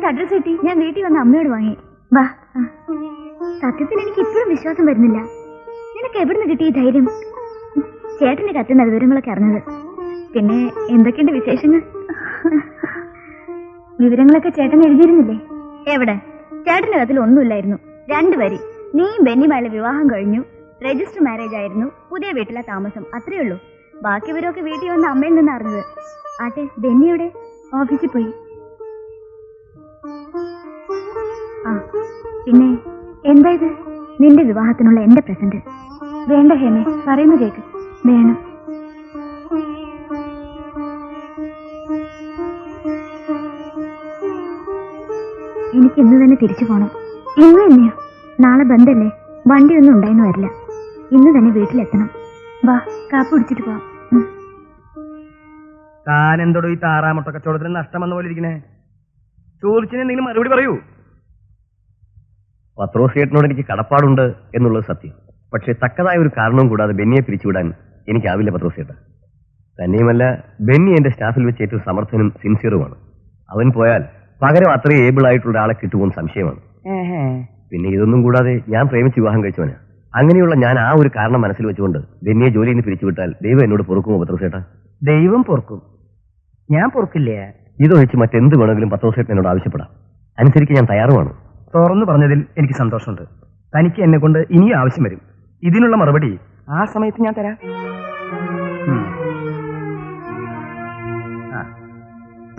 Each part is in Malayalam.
നിനക്ക് അഡ്രസ് കിട്ടി? ഞാൻ വീട്ടിൽ വന്ന് അമ്മയോട് വാങ്ങി. വാ. സത്യത്തിൽ എനിക്ക് ഇപ്പോഴും വിശ്വാസം വരുന്നില്ല. നിനക്ക് എവിടുന്ന് കിട്ടി ഈ ധൈര്യം? ചേട്ടന്റെ കത്തുന്ന വിവരങ്ങളൊക്കെ അറിഞ്ഞത്. പിന്നെ എന്തൊക്കെയുണ്ട് വിശേഷങ്ങൾ? വിവരങ്ങളൊക്കെ ചേട്ടൻ എഴുതിയിരുന്നില്ലേ? എവിടെ? ചേട്ടന്റെ കത്തിൽ ഒന്നുമില്ലായിരുന്നു. 2 വരി. നീയും ബെന്നിയുമായുള്ള വിവാഹം കഴിഞ്ഞു, രജിസ്റ്റർ മാരേജ് ആയിരുന്നു, പുതിയ വീട്ടിലെ താമസം, അത്രേ ഉള്ളൂ. ബാക്കി ഇവരൊക്കെ വീട്ടിൽ വന്ന് അമ്മയിൽ നിന്ന് അറിഞ്ഞത്. ആട്ടെ, ബെന്നിയുടെ ഓഫീസിൽ പോയി. ആ പിന്നെ എന്താ ഇത്? നിന്റെ വിവാഹത്തിനുള്ള എന്റെ പ്രസന്റ്. വേണ്ട ഹേമേ, പറയുന്നു കേക്ക്. വേണം. എനിക്ക് ഇന്ന് തന്നെ തിരിച്ചു പോണം. ഇന്ന് തന്നെയോ? നാളെ ബന്ധല്ലേ, വണ്ടിയൊന്നും ഉണ്ടായിരുന്നു വരില്ല. ഇന്ന് തന്നെ വീട്ടിലെത്തണം. വാ, കാപ്പി കുടിച്ചിട്ട് പോവാം. താൻ എന്തോടോ ഈ താറാമുട്ട കച്ചവടത്തിന് നഷ്ടം വന്ന പോലെ ഇരിക്കണേ? ചോദിച്ചതിന് എന്തെങ്കിലും മറുപടി പറയൂ. പത്രോസേട്ടനോട് എനിക്ക് കടപ്പാടുണ്ട് എന്നുള്ളത് സത്യം. പക്ഷെ തക്കതായ ഒരു കാരണവും കൂടാതെ ബെന്നിയെ പിരിച്ചുവിടാൻ എനിക്കാവില്ല പത്രോസേട്ട. തന്നെയുമല്ല, ബെന്നി എന്റെ സ്റ്റാഫിൽ വെച്ച് ഏറ്റവും സമർത്ഥനും സിൻസിയറുമാണ്. അവൻ പോയാൽ പകരം അത്രയും ഏബിൾ ആയിട്ടുള്ള ആളെ കിട്ടുമെന്ന് സംശയമാണ്. പിന്നെ ഇതൊന്നും കൂടാതെ ഞാൻ പ്രേമിച്ച് വിവാഹം കഴിച്ചവനാ. അങ്ങനെയുള്ള ഞാൻ ആ ഒരു കാരണം മനസ്സിൽ വെച്ചുകൊണ്ട് ബെന്നിയെ ജോലിയിൽ നിന്ന് പിരിച്ചുവിട്ടാൽ ദൈവം എന്നോട് പൊറുക്കുമോ പത്രോസേട്ട? ദൈവം പൊറുക്കും, ഞാൻ പൊറുക്കില്ലേ. ഇതൊഴിച്ച് മറ്റെന്ത് വേണമെങ്കിലും പത്രോസേട്ടൻ എന്നോട് ആവശ്യപ്പെടാം. അനുസരിച്ച് ഞാൻ തയ്യാറുമാണ്. തുറന്നു പറഞ്ഞതിൽ എനിക്ക് സന്തോഷമുണ്ട്. തനിക്ക് എന്നെ കൊണ്ട് ഇനിയും ആവശ്യം വരും. ഇതിനുള്ള മറുപടി ആ സമയത്ത് ഞാൻ തരാം.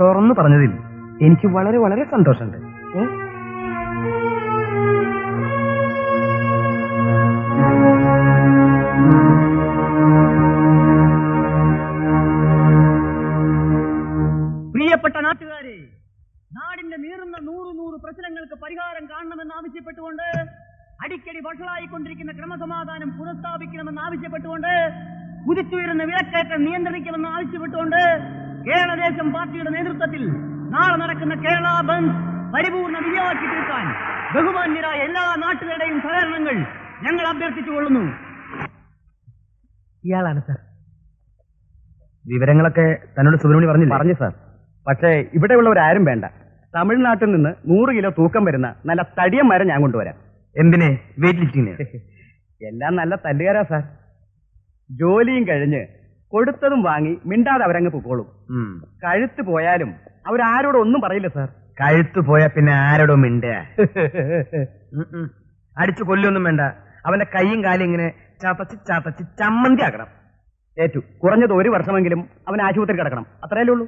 തുറന്നു പറഞ്ഞതിൽ എനിക്ക് വളരെ വളരെ സന്തോഷമുണ്ട്. പ്രിയപ്പെട്ട നാട്ടുകാരെ, നാടിന്റെ നീറുന്ന 100 പ്രശ്നങ്ങൾക്ക് പരിഹാരം കാണണമെന്ന് ആവശ്യപ്പെട്ടുകൊണ്ട്, അടിക്കടി വഷളായിക്കൊണ്ടിരിക്കുന്ന ക്രമസമാധാനം പുനഃസ്ഥാപിക്കണമെന്ന് ആവശ്യപ്പെട്ടുകൊണ്ട്, കുതിച്ചുയരുന്ന വിലക്കയറ്റം നിയന്ത്രിക്കണമെന്ന് ആവശ്യപ്പെട്ടുകൊണ്ട് കേരളദേശം പാർട്ടിയുടെ നേതൃത്വത്തിൽ നാളെ നടക്കുന്ന കേരള ബന്ദ് പരിപൂർണ വിജയമാക്കി തീർക്കാൻ ബഹുമാന്യരായ എല്ലാ നാട്ടുകാരുടെയും സഹകരണങ്ങൾ ഞങ്ങൾ അഭ്യർത്ഥിച്ചുകൊള്ളുന്നു. ഇയാളാണ് സാർ. വിവരങ്ങളൊക്കെ തന്നോട് സുബ്രഹ്മണ്യം പറഞ്ഞു സാർ. പക്ഷേ ഇവിടെയുള്ളവരാരും വേണ്ട. തമിഴ്നാട്ടിൽ നിന്ന് 100 കിലോ തൂക്കം വരുന്ന നല്ല തടിയം മരം ഞാൻ കൊണ്ടുവരാം. എന്തിനെ? വെയിറ്റ് ലിഫ്റ്റിങ്ങിന്. എല്ലാം നല്ല തല്ലുകാരാ സാർ. ജോലിയും കഴിഞ്ഞ് കൊടുത്തതും വാങ്ങി മിണ്ടാതെ അവരങ്ങ് പൊക്കോളും. കഴുത്ത് പോയാലും അവരാരോടും ഒന്നും പറയില്ല സാർ. കഴുത്ത് പോയാ പിന്നെ ആരോടും മിണ്ട? അടിച്ചു കൊല്ലൊന്നും വേണ്ട. അവന്റെ കൈയും കാലും ഇങ്ങനെ ചതച്ച് ചമ്മന്തി ആക്കണം. ഏറ്റു കുറഞ്ഞത് 1 വർഷമെങ്കിലും അവൻ ആശുപത്രി കിടക്കണം. അത്രയല്ലേ ഉള്ളൂ.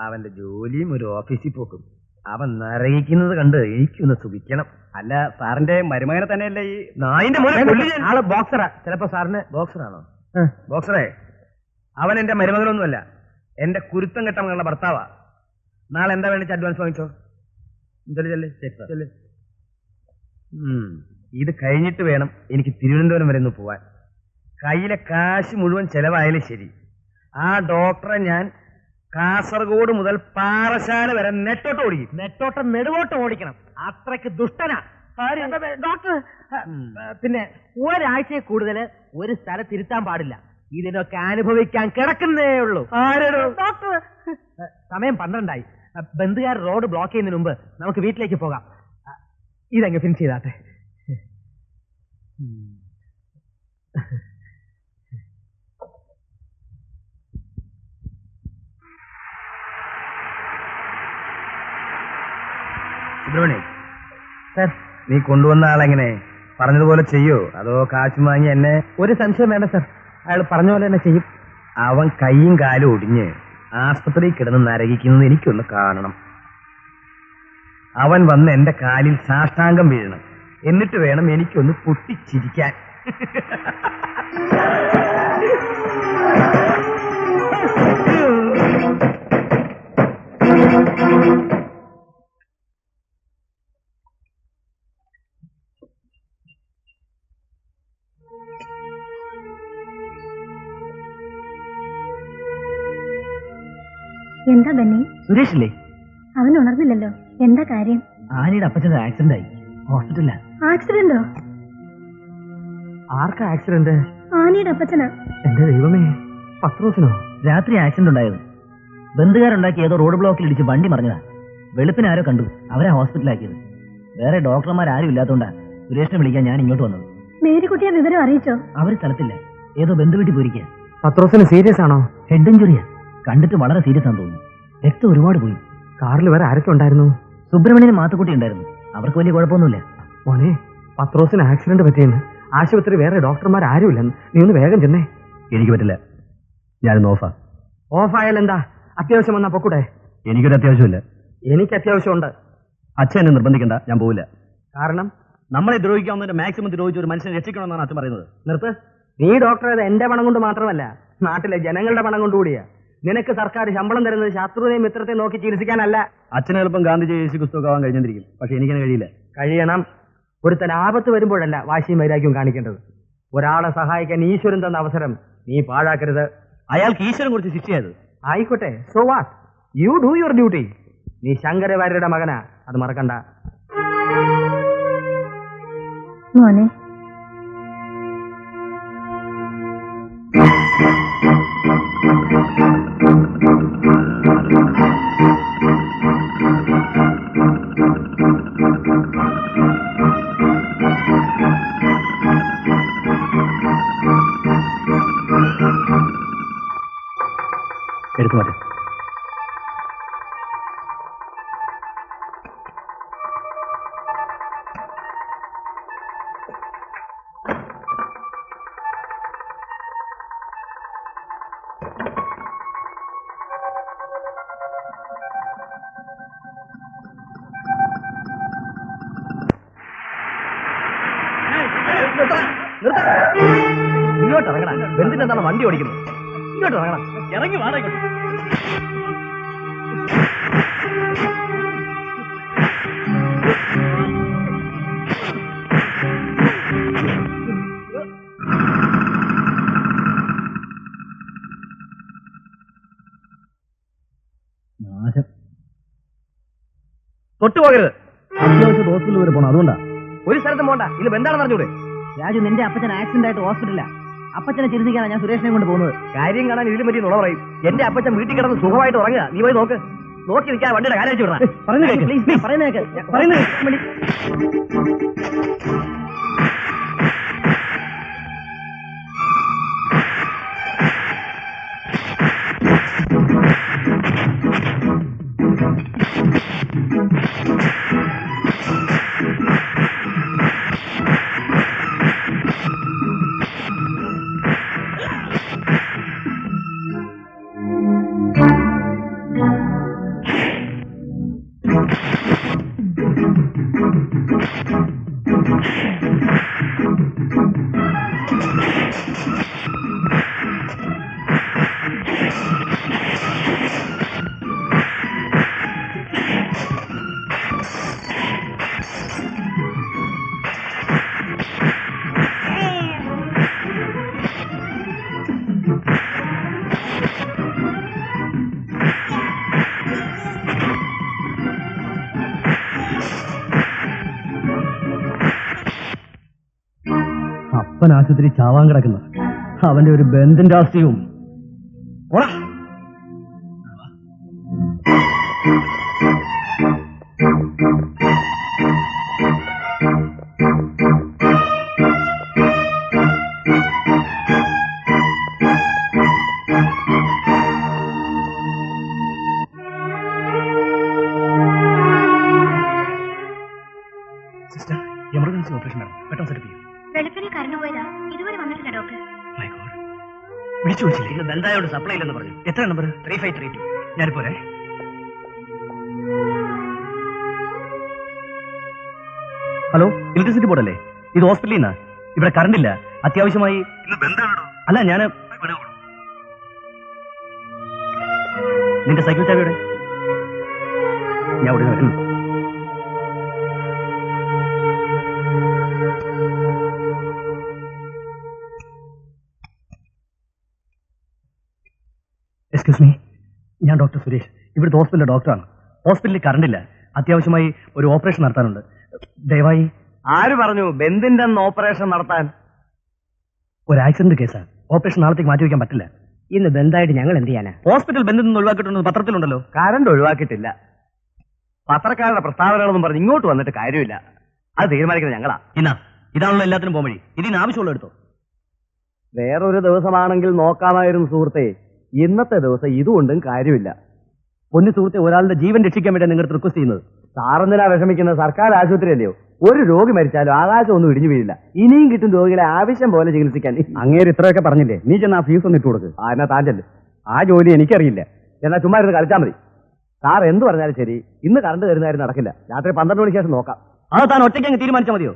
അവന്റെ ജോലിയും ഒരു ഓഫീസിൽ പോക്കും. അവൻ നിറയിക്കുന്നത് കണ്ട് എനിക്കൊന്ന് സുഖിക്കണം. അല്ല, സാറിന്റെ മരുമകനെ തന്നെയല്ലേ ഈ നായിന്റെ ആള് ബോക്സറാ. ചിലപ്പോ സാറിന് ബോക്സറാണോ? ബോക്സറേ, അവൻ എന്റെ മരുമകനൊന്നുമല്ല, എന്റെ കുരുത്തം കെട്ട മകളുടെ ഭർത്താവാ. നാളെ എന്താ വേണ്ടി അഡ്വാൻസ് വാങ്ങിച്ചോ. ഇത് കഴിഞ്ഞിട്ട് വേണം എനിക്ക് തിരുവനന്തപുരം വരെ ഒന്ന് പോവാൻ. കയ്യിലെ കാശ് മുഴുവൻ ചെലവായാലും ശരി, ആ ഡോക്ടറെ ഞാൻ കാസർഗോഡ് മുതൽ പാറശാല വരെ നെട്ടോട്ടം ഓടിക്കും. നെട്ടോട്ടം നെടുവോട്ടം ഓടിക്കണം. അത്രയ്ക്ക് ദുഷ്ടനാ ഡോക്ടർ. പിന്നെ ഒരാഴ്ചയെ കൂടുതൽ ഒരു സ്ഥലത്ത് ഇരുത്താൻ പാടില്ല. ഇതിനൊക്കെ അനുഭവിക്കാൻ കിടക്കുന്നേ ഉള്ളൂ. ഡോക്ടർ, സമയം 12 ബന്ധുകാർ റോഡ് ബ്ലോക്ക് ചെയ്യുന്നതിന് മുമ്പ് നമുക്ക് വീട്ടിലേക്ക് പോകാം. ഇതങ്ങ് ഫിനിഷ് ചെയ്താട്ടെ. സുബ്രഹ്മണ്യം സാർ, നീ കൊണ്ടുവന്ന ആളെങ്ങനെ പറഞ്ഞതുപോലെ ചെയ്യോ അതോ കാശ് വാങ്ങി എന്നെ? ഒരു സംശയം വേണ്ട സാർ, അയാൾ പറഞ്ഞ പോലെ തന്നെ ചെയ്യും. അവൻ കൈയും കാലും ഒടിഞ്ഞ് ആസ്പത്രിയിൽ കിടന്ന് നരകിക്കുന്നത് എനിക്കൊന്ന് കാണണം. അവൻ വന്ന് എന്റെ കാലിൽ സാഷ്ടാംഗം വീഴണം. എന്നിട്ട് വേണം എനിക്കൊന്ന് പൊട്ടിച്ചിരിക്കാൻ. എന്താ ബെന്നി? സുരേഷില്ലേ? അവൻ ഉണർന്നില്ലല്ലോ. എന്താ കാര്യം? ആനിയുടെ അപ്പച്ചന്റെ ആക്സിഡന്റ് ആയി, ഹോസ്പിറ്റലിലാ. ആക്സിഡന്റോ? ആർക്കാ ആക്സിഡന്റ്? ആനിയുടെ അപ്പച്ചനാ. എന്റെ ദൈവമേ, പത്രോസിനോ? രാത്രി ആക്സിഡന്റ് ഉണ്ടായത്. ബന്ധുകാരുണ്ടാക്കി ഏതോ റോഡ് ബ്ലോക്കിൽ ഇടിച്ച് വണ്ടി മറിഞ്ഞതാ. വെളുപ്പിന് ആരോ കണ്ടു, അവരെ ഹോസ്പിറ്റലാക്കിയത്. വേറെ ഡോക്ടർമാരും ഇല്ലാത്തതുകൊണ്ടാ സുരേഷിനെ വിളിക്കാൻ ഞാൻ ഇങ്ങോട്ട് വന്നത്. മേരിക്കുട്ടിയെ വിവരം അറിയിച്ചോ? അവർ സ്ഥലത്തില്ല, ഏതോ ബന്ധുവീട്ടിൽ പോയിരിക്കുക. പത്രോസിന് സീരിയസ് ആണോ? ഹെഡ് ഇഞ്ചുറിയാ, കണ്ടിട്ട് വളരെ സീരിയസ് ആണെന്ന് തോന്നുന്നു. രക്തം ഒരുപാട് പോയി. കാറിൽ വേറെ ആരൊക്കെ ഉണ്ടായിരുന്നു? സുബ്രഹ്മണ്യനും മാത്തുക്കുട്ടി ഉണ്ടായിരുന്നു. അവർക്ക് വലിയ കുഴപ്പമൊന്നുമില്ല. മോനെ, പത്രോസിന് ആക്സിഡന്റ് പറ്റിയെന്ന്. ആശുപത്രി വേറെ ഡോക്ടർമാർ ആരുമില്ലെന്ന്. നീ ഒന്ന് വേഗം ചെന്നേ. എനിക്ക് പറ്റില്ല, ഞാനൊന്ന് ഓഫാ. ഓഫായാൽ എന്താ? അത്യാവശ്യം വന്നാ പൊക്കൂടെ? എനിക്കൊരു അത്യാവശ്യമില്ല. എനിക്ക് അത്യാവശ്യമുണ്ട്. അച്ഛൻ എന്നെ നിർബന്ധിക്കണ്ട, ഞാൻ പോവില്ല. കാരണം നമ്മളെ ദ്രോഹിക്കാവുന്നതിന്റെ മാക്സിമം ദ്രോഹിച്ച് ഒരു മനുഷ്യനെ രക്ഷിക്കണമെന്നാണ് അച്ഛൻ പറയുന്നത്. നിർത്ത്. നീ ഡോക്ടറെ എന്റെ പണം കൊണ്ട് മാത്രമല്ല, നാട്ടിലെ ജനങ്ങളുടെ പണം കൊണ്ടുകൂടിയാ. നിനക്ക് സർക്കാർ ശമ്പളം തരുന്നത് ശത്രുതയും മിത്രത്തെയും നോക്കി ചികിത്സിക്കാനല്ല. അച്ഛന് എളുപ്പം ഗാന്ധിജി യേശു ക്രിസ്തുവൊക്കെ ആവാൻ കഴിഞ്ഞിരിക്കും, പക്ഷെ എനിക്കതിന് കഴിയില്ല. കഴിയണം. ഒരുത്തൻ ആപത്ത് വരുമ്പോഴല്ല വാശിയും വൈരാഗ്യവും കാണിക്കേണ്ടത്. ഒരാളെ സഹായിക്കാൻ ഈശ്വരൻ തന്ന അവസരം നീ പാഴാക്കരുത്. അയാൾക്ക് ഈശ്വരൻ കുറിച്ച് ശിക്ഷയായത്. ആയിക്കോട്ടെ, so what, you do your duty. നീ ശങ്കരവാര്യരുടെ മകനാ, അത് മറക്കണ്ട. മോനെ, എടുത്തു മാറ്റം. ഇങ്ങോട്ട് ഇറങ്ങണം. എന്തിനാണ് വണ്ടി ഓടിക്കുന്നത്? ഇങ്ങോട്ട് ഇറങ്ങണം. ഇറങ്ങി വാടക. നാശം. തൊട്ടുപോകരുത്. അത്യാവശ്യം ഹോസ്പിറ്റലിൽ വരെ പോണം, അതുകൊണ്ടാ. ഒരു സ്ഥലത്തും പോണ്ട. ഇന്ന് ബന്ധാണെന്ന് അറിഞ്ഞൂടെ? രാജു, നിന്റെ അപ്പച്ചൻ ആക്സിഡന്റ് ആയിട്ട് ഹോസ്പിറ്റലില്ല. അപ്പച്ചനെ ചികിത്സിക്കാനാണ് ഞാൻ സുരേഷിനെ കൊണ്ട് പോകുന്നത്. കാര്യം കാണാൻ ഇതിലും പറ്റി നുണ പറയും. എന്റെ അപ്പച്ചൻ വീട്ടിൽ കിടന്ന് സുഖമായിട്ട് ഉറങ്ങുക. നീ പോയി നോക്ക്. നോക്കി നിൽക്കാൻ വണ്ടിയുടെ കാര്യം വിടണം. അപ്പൻ ആശുപത്രി ചാവാൻ കിടക്കുന്ന അവന്റെ ഒരു ബന്ധം രാഷ്ട്രീയവും. സിസ്റ്റർ, എമർജൻസി ഓപ്പറേഷൻ ആണ്. പെട്ടെന്ന് സെറ്റ് ചെയ്യും. വെളുപ്പിനെ കറണ്ടു പോയതാ, ഇതുവരെ വന്നിട്ടില്ല ഡോക്ടർ. വിളിച്ചു വെച്ചില്ലേ? ഇന്ന് ബന്ധായോട് സപ്ലൈ ഇല്ലെന്ന് പറഞ്ഞു. എത്ര നമ്പർ? 3532. ഞാനിപ്പോരെ. ഹലോ, ഇലക്ട്രിസിറ്റി ബോർഡ് അല്ലേ? ഇത് ഹോസ്പിറ്റലിൽ നിന്നാ. ഇവിടെ കറണ്ട് ഇല്ല. അത്യാവശ്യമായി. അല്ല, ഞാൻ നിന്റെ സൈക്കിൾ ചാവിയുടെ ഞാൻ ഇവിടെ വരും. എക്സ്ക്യൂസ് മീ, ഞാൻ ഡോക്ടർ സുരേഷ്, ഇവിടുത്തെ ഹോസ്പിറ്റലിലെ ഡോക്ടറാണ്. ഹോസ്പിറ്റലിൽ കറണ്ടില്ല. അത്യാവശ്യമായി ഒരു ഓപ്പറേഷൻ നടത്താനുണ്ട്. ദയവായി. ആര് പറഞ്ഞു ബന്ധിന്റെ ഓപ്പറേഷൻ നടത്താൻ? ഒരു ആക്സിഡന്റ് കേസാണ്. ഓപ്പറേഷൻ നാളത്തേക്ക് മാറ്റി വയ്ക്കാൻ പറ്റില്ല. ഇന്ന് ബന്ധായിട്ട് ഞങ്ങൾ എന്ത് ചെയ്യാനാ? ഹോസ്പിറ്റൽ ബന്ധത്തിൽ നിന്ന് ഒഴിവാക്കിയിട്ടുണ്ടെന്ന് പത്രത്തിലുണ്ടല്ലോ. കറണ്ട് ഒഴിവാക്കിയിട്ടില്ല. പത്രക്കാരുടെ പ്രസ്താവനകളൊന്നും പറഞ്ഞ് ഇങ്ങോട്ട് വന്നിട്ട് കാര്യമില്ല. അത് തീരുമാനിക്കുന്നത് ഞങ്ങളാ. ഇതാണല്ലോ എല്ലാത്തിനും പോംവഴി. ഇതിന് ആവശ്യമുള്ള എടുത്തോ. വേറൊരു ദിവസമാണെങ്കിൽ നോക്കാമായിരുന്നു സുഹൃത്തെ. ഇന്നത്തെ ദിവസം ഇതുകൊണ്ടും കാര്യമില്ല. പൊന്നു സുഹൃത്തെ, ഒരാളുടെ ജീവൻ രക്ഷിക്കാൻ വേണ്ടി നിങ്ങൾ റിക്വസ്റ്റ് ചെയ്യുന്നത്. സാറെന്തിനാ വിഷമിക്കുന്നത്? സർക്കാർ ആശുപത്രി അല്ലയോ? ഒരു രോഗി മരിച്ചാലും ആകാശം ഒന്നും ഇടിഞ്ഞു വീഴില്ല. ഇനിയും കിട്ടും രോഗികളെ ആവശ്യം പോലെ ചികിത്സിക്കാൻ. അങ്ങേര് ഇത്രയൊക്കെ പറഞ്ഞില്ലേ? നീ ചെന്ന് ആ ഫീസ് ഒന്ന് ഇട്ട് കൊടുക്ക്. എന്നാ താൻ ചെല്ല്. ആ ജോലി എനിക്കറിയില്ല. എന്നാ ചുമ്മാ ഇരുന്ന് കളിച്ചാൽ മതി. സാർ എന്ത് പറഞ്ഞാലും ശരി, ഇന്ന് കറണ്ട് തരുന്നതായിരുന്നു നടക്കില്ല. രാത്രി 12 മണിക്ക് ശേഷം നോക്കാം. അത് താൻ ഒറ്റയ്ക്ക് അങ്ങ് തീരുമാനിച്ചാൽ മതിയോ?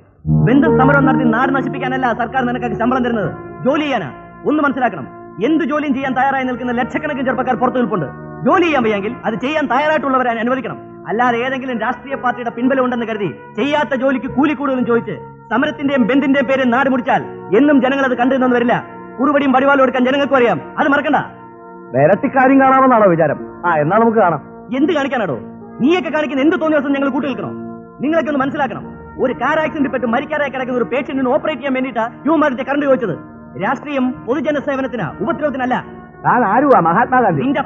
ബന്ധു സമരം നടത്തി നാട് നശിപ്പിക്കാനല്ല സർക്കാർ നിനക്ക് ശമ്പളം തരുന്നത്, ജോലി ചെയ്യാനാ. ഒന്ന് മനസ്സിലാക്കണം, എന്ത് ജോലിയും ചെയ്യാൻ തയ്യാറായി നിൽക്കുന്ന ലക്ഷക്കണക്കിന് ചെറുപ്പക്കാർ പുറത്തു നിൽപ്പുണ്ട്. ജോലി ചെയ്യാൻ വയ്യെങ്കിൽ അത് ചെയ്യാൻ തയ്യാറായിട്ടുള്ളവരെ അനുവദിക്കണം. അല്ലാതെ ഏതെങ്കിലും രാഷ്ട്രീയ പാർട്ടിയുടെ പിൻബലം ഉണ്ടെന്ന് കരുതി ചെയ്യാത്ത ജോലിക്ക് കൂലി കൂടുതലും ചോദിച്ച് സമരത്തിന്റെയും ബന്ധിന്റെയും പേരിൽ നാട് മുടിച്ചാൽ എന്നും ജനങ്ങൾ അത് കണ്ടു നിന്നൊന്നും വരില്ല. കുറുപടിയും പടിവാലും എടുക്കാൻ ജനങ്ങൾക്കും അറിയാം. അത് മറക്കണ്ട. വേരത്തിക്കാര്യം കാണാമെന്നാണോ വിചാരം? എന്നാ നമുക്ക് കാണാം. എന്ത് കാണിക്കാനാടോ? നീയൊക്കെ കാണിക്കുന്ന എന്ത് തോന്നിയ ദിവസം ഞങ്ങൾ കൂട്ടി നിൽക്കണോ? നിങ്ങളൊക്കെ ഒന്ന് മനസ്സിലാക്കണം, ഒരു കാർ ആക്സിഡന്റ് പെട്ട് മരിക്കാറായി കിടക്കുന്ന ഒരു പേഷ്യന്റിന് ഓപ്പറേറ്റ് ചെയ്യാൻ വേണ്ടിയിട്ട് യുവമാരുടെ കറണ്ട് ചോദിച്ചത്. രാഷ്ട്രീയം പൊതുജന സേവനത്തിനാ, ഉപദ്രവത്തിനല്ല. താൻ ആരുവാ? മഹാത്മാഗാന്ധി? നിന്റെ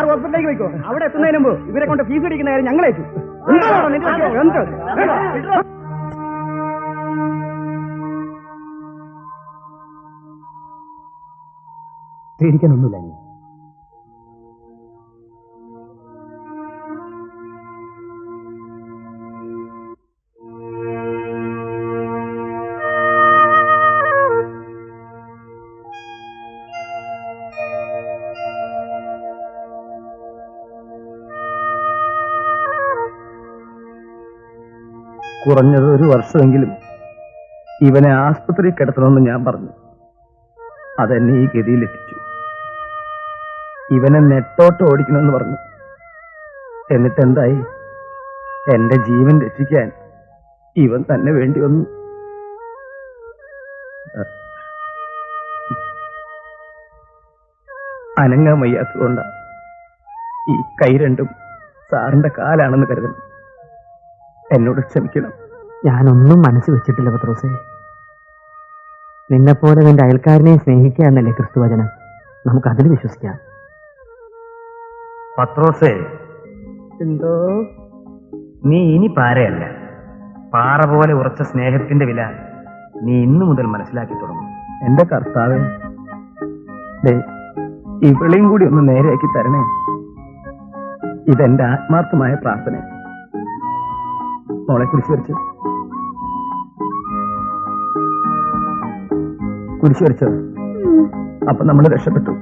ഹോസ്പിറ്റലിലേക്ക് വെക്കോ. അവിടെ എത്തുന്നതിന് മുമ്പ് ഇവരെ കൊണ്ട് ഫീസ് അടിക്കുന്ന കാര്യം ഞങ്ങളേറ്റു. പേടിക്കാനൊന്നുമില്ല. നീ കുറഞ്ഞത് ഒരു വർഷമെങ്കിലും ഇവനെ ആസ്പത്രിയിൽ കിടത്തണമെന്ന് ഞാൻ പറഞ്ഞു. അതെന്നെ ഈ ഗതിയിലെത്തിച്ചു. ഇവനെ നെട്ടോട്ട് ഓടിക്കണമെന്ന് പറഞ്ഞു. എന്നിട്ട് എന്തായി? എന്റെ ജീവൻ രക്ഷിക്കാൻ ഇവൻ തന്നെ വേണ്ടി വന്നു. അനങ്ങാൻ വയ്യാത്തതുകൊണ്ടാ ഈ കൈ രണ്ടും സാറിന്റെ കാലാണെന്ന് കരുതണം. എന്നോട് ക്ഷമിക്കണം. ഞാനൊന്നും മനസ്സ് വെച്ചിട്ടില്ല പത്രോസേ. നിന്നെപ്പോലെ നിന്റെ അയൽക്കാരനെയും സ്നേഹിക്കുക എന്നല്ലേ ക്രിസ്തുവചനം. നമുക്കതിൽ വിശ്വസിക്കാം. പത്രോസേ, എന്തോ? നീ ഇനി പാരയല്ല. പാറ പോലെ ഉറച്ച സ്നേഹത്തിന്റെ വില നീ ഇന്നു മുതൽ മനസ്സിലാക്കി തുടങ്ങും. എന്റെ കർത്താവേ, ഇവളെയും കൂടി ഒന്ന് നേരെയാക്കി തരണേ. ഇതെന്റെ ആത്മാർത്ഥമായ പ്രാർത്ഥന. മോളെ കുരിശ് വരച്ചു. കുരിശ് വരച്ചോ? അപ്പൊ നമ്മൾ രക്ഷപ്പെട്ടു.